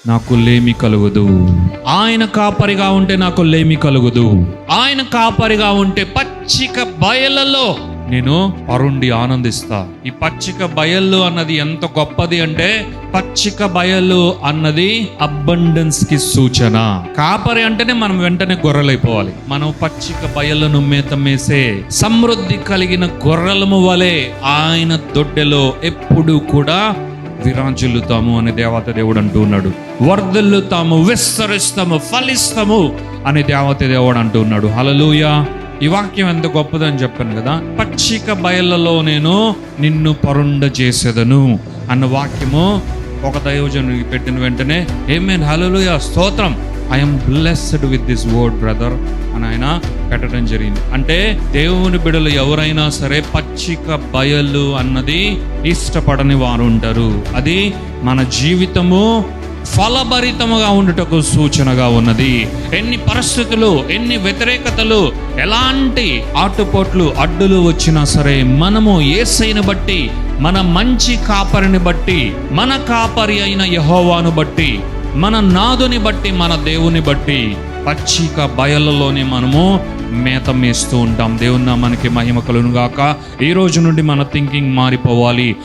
నాకు లేమి కలుగుదు. ఆయన కాపరిగా ఉంటే నాకు లేమి కలుగుదు. ఆయన కాపరిగా ఉంటే పచ్చిక బయళ్ళలో నేను పరుండి ఆనందిస్తా. ఈ పచ్చిక బయళ్ళు అన్నది ఎంత గొప్పది అంటే, పచ్చిక బయళ్ళు అన్నది అబండెన్స్ కి సూచన. కాపరి అంటేనే మనం వెంటనే గొర్రెలైపోవాలి. మనం పచ్చిక బయళ్ళను మేత మేసే సమృద్ధి కలిగిన గొర్రెలము వలె ఆయన దొడ్డెలో ఎప్పుడు కూడా విరాజిల్లుతాము అని దేవత దేవుడు అంటూ ఉన్నాడు. వర్ధిల్లుతాము, విస్తరిస్తాము, ఫలిస్తాము అని దేవత దేవుడు అంటూ ఉన్నాడు. హల్లెలూయా. ఈ వాక్యం ఎంత గొప్పదని చెప్పాను కదా. పచ్చిక బయళ్ళలో నేను నిన్ను పరుండ చేసేదను అన్న వాక్యము ఒక దైవజనుడికి పెట్టిన వెంటనే ఆమేన్, హల్లెలూయా, స్తోత్రం, I'm blessed with this word brother అని ఆయన పెట్టడం జరిగింది. అంటే దేవుని బిడ్డలు ఎవరైనా సరే పచ్చిక బయళ్ళు అన్నది ఇష్టపడని వారు ఉంటారు. అది మన జీవితము ఫలభరితముగా ఉండుటకు సూచనగా ఉన్నది. ఎన్ని పరిస్థితులు, ఎన్ని వ్యతిరేకతలు, ఎలాంటి ఆటుపోట్లు, అడ్డులు వచ్చినా సరే మనము యేసయ్యను బట్టి, మన మంచి కాపరిని బట్టి, మన కాపరి అయిన యెహోవాను బట్టి, మన నాదుని బట్టి, మన దేవుని బట్టి పచ్చిక బయళ్ళలోనే మనము మేత మేస్తూ ఉంటాం. దేవుని నామానికి మహిమ కలుగును గాక. ఈ రోజు నుండి మన థింకింగ్ మారిపోవాలి.